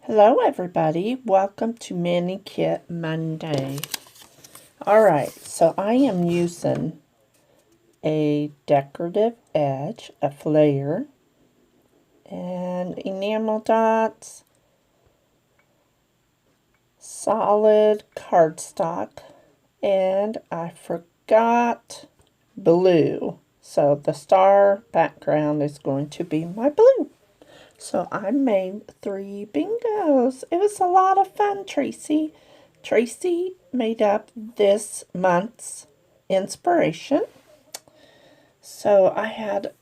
Hello everybody, welcome to Mini Kit Monday. Alright, so I am using a decorative edge, a flare, and enamel dots, solid cardstock, and I forgot blue. So the star background is going to be my blue. So I made 3 bingos. It was a lot of fun, Tracy. Tracy made up this month's inspiration. So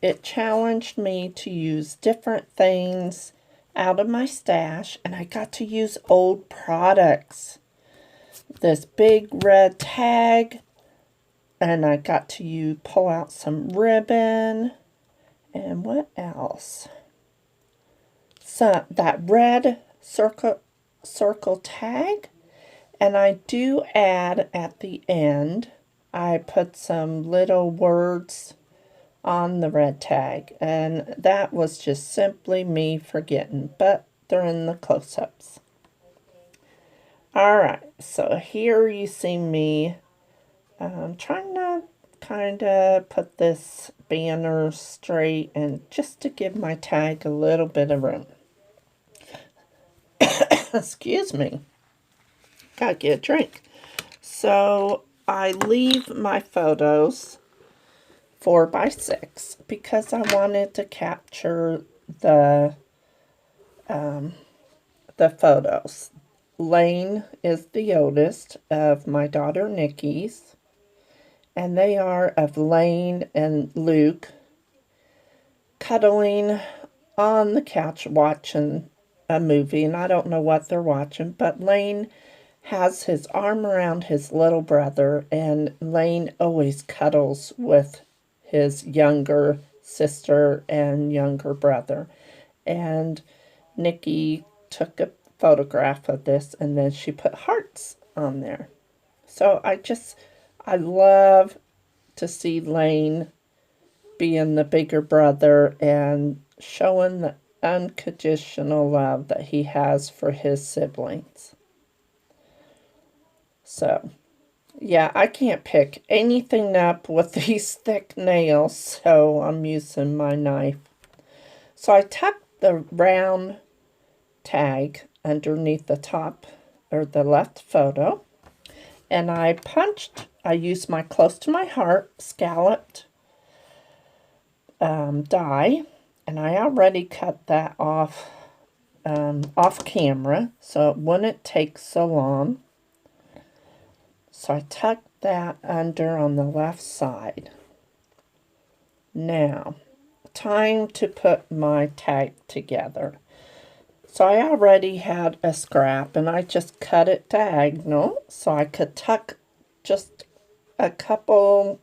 it challenged me to use different things out of my stash, and I got to use old products. This big red tag, and I got to pull out some ribbon, and what else? So that red circle tag, and I do add at the end, I put some little words on the red tag, and that was just simply me forgetting, but they're in the close-ups. Alright, so here you see me trying to kind of put this banner straight and just to give my tag a little bit of room. Excuse me. Gotta get a drink. So I leave my photos 4x6 because I wanted to capture the photos. Lane is the oldest of my daughter Nikki's, and they are of Lane and Luke cuddling on the couch watching a movie, and I don't know what they're watching, but Lane has his arm around his little brother, and Lane always cuddles with his younger sister and younger brother. And Nikki took a photograph of this, and then she put hearts on there. So I love to see Lane being the bigger brother and showing the unconditional love that he has for his siblings. So, yeah, I can't pick anything up with these thick nails, so I'm using my knife. So I tucked the round tag underneath the top or the left photo, and I used my close to my heart scalloped die, and I already cut that off camera so it wouldn't take so long. So I tucked that under on the left side. Now, time to put my tag together. So I already had a scrap, and I just cut it diagonal so I could tuck just a couple.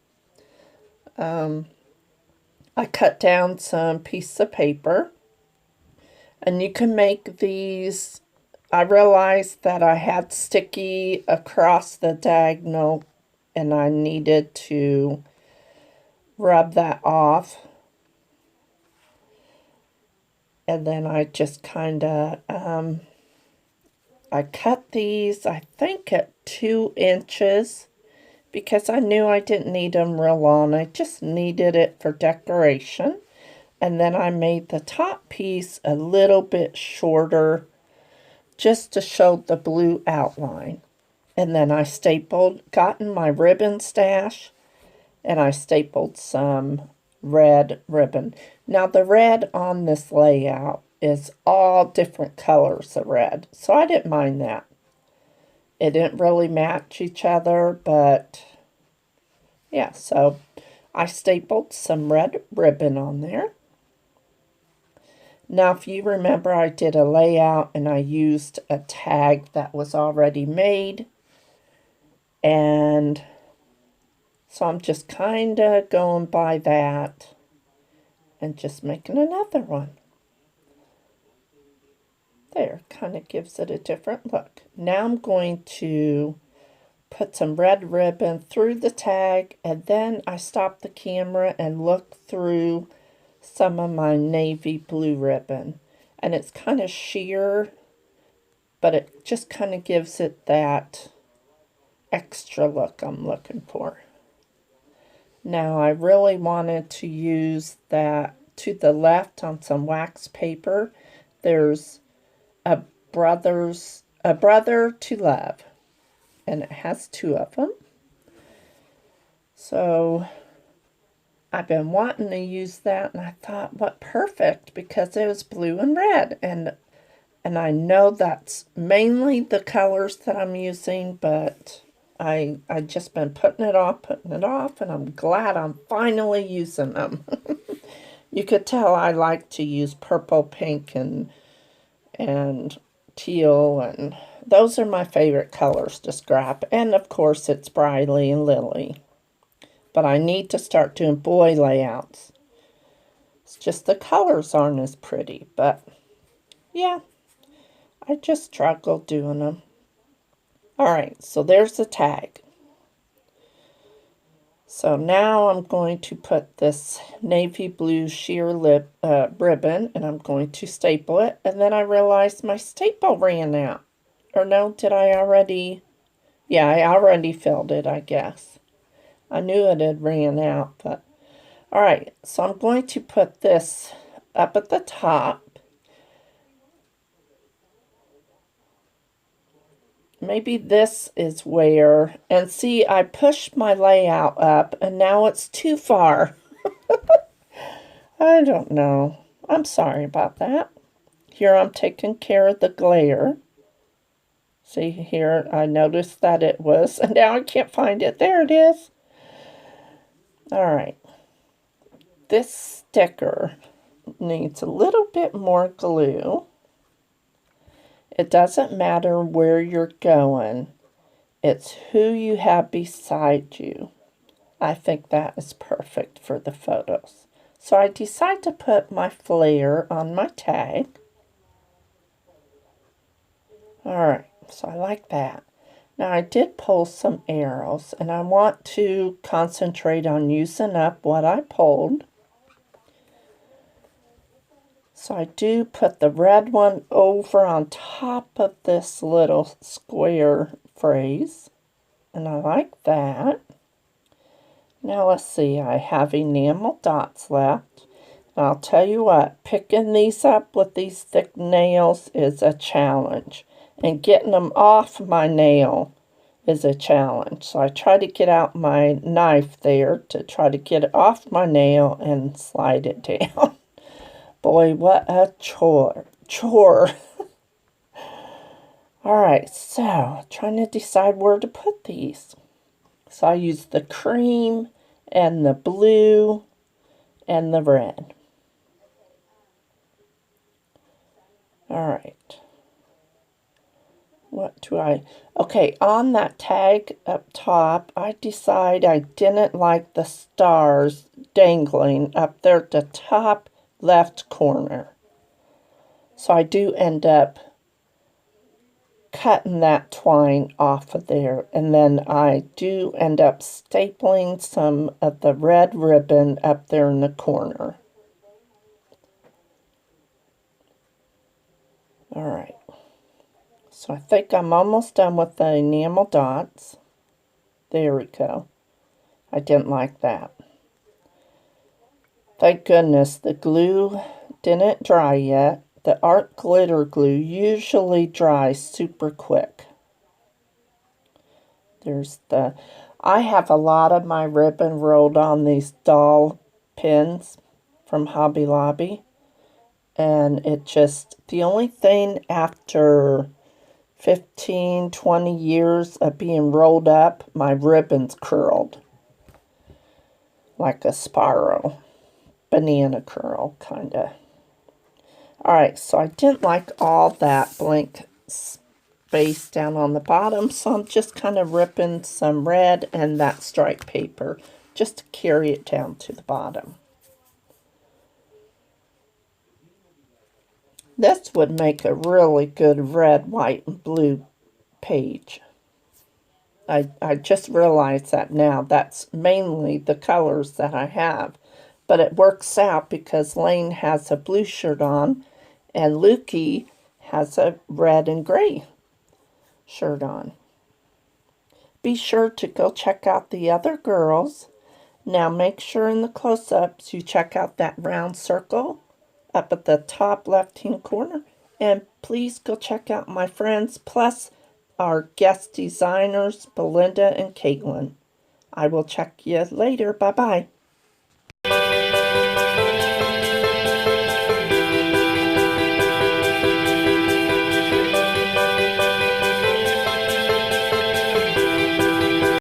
I cut down some piece of paper, and you can make these. I realized that I had sticky across the diagonal, and I needed to rub that off. And then I just kind of, I cut these, I think at 2 inches, because I knew I didn't need them real long. I just needed it for decoration. And then I made the top piece a little bit shorter, just to show the blue outline. And then I gotten my ribbon stash, and I stapled some red ribbon. Now the red on this layout is all different colors of red, so I didn't mind that. It didn't really match each other, but yeah, so I stapled some red ribbon on there. Now, if you remember, I did a layout and I used a tag that was already made. And so I'm just kind of going by that and just making another one. There, kind of gives it a different look. Now I'm going to put some red ribbon through the tag, and then I stop the camera and look through some of my navy blue ribbon. And it's kind of sheer, but it just kind of gives it that extra look I'm looking for. Now I really wanted to use that to the left on some wax paper. There's a brother to love, and it has two of them. So I've been wanting to use that, and I thought, what perfect, because it was blue and red, and I know that's mainly the colors that I'm using, but I just been putting it off, and I'm glad I'm finally using them. You could tell I like to use purple, pink, and teal, and those are my favorite colors to scrap. And of course it's Briley and Lily. But I need to start doing boy layouts. It's just the colors aren't as pretty, but yeah, I just struggle doing them. Alright, so there's the tag. So now I'm going to put this navy blue sheer ribbon, and I'm going to staple it. And then I realized my staple ran out. Or no, did I already? Yeah, I already filled it, I guess. I knew it had ran out, but... Alright, so I'm going to put this up at the top. Maybe this is where, and see, I pushed my layout up and now it's too far. I don't know. I'm sorry about that. Here I'm taking care of the glare. See here, I noticed that it was, and now I can't find it. There it is. All right. This sticker needs a little bit more glue. It doesn't matter where you're going. It's who you have beside you. I think that is perfect for the photos. So I decide to put my flare on my tag. Alright, so I like that. Now I did pull some arrows, and I want to concentrate on using up what I pulled. So I do put the red one over on top of this little square phrase, and I like that. Now let's see, I have enamel dots left. And I'll tell you what, picking these up with these thick nails is a challenge. And getting them off my nail is a challenge. So I try to get out my knife there to try to get it off my nail and slide it down. Boy, what a chore. Alright, so trying to decide where to put these. So I use the cream and the blue and the red. Alright. What do I... Okay, on that tag up top, I decide I didn't like the stars dangling up there at the top left corner. So I do end up cutting that twine off of there, and then I do end up stapling some of the red ribbon up there in the corner. Alright, so I think I'm almost done with the enamel dots. There we go. I didn't like that. Thank goodness the glue didn't dry yet. The art glitter glue usually dries super quick. There's the... I have a lot of my ribbon rolled on these doll pins from Hobby Lobby. And it just... The only thing after 15, 20 years of being rolled up, my ribbon's curled. Like a spiral. Banana curl, kind of. Alright, so I didn't like all that blank space down on the bottom, so I'm just kind of ripping some red and that stripe paper just to carry it down to the bottom. This would make a really good red, white, and blue page. I just realized that now. That's mainly the colors that I have. But it works out because Lane has a blue shirt on, and Lukey has a red and gray shirt on. Be sure to go check out the other girls. Now make sure in the close-ups you check out that round circle up at the top left-hand corner. And please go check out my friends, plus our guest designers, Belinda and Caitlin. I will check you later. Bye-bye.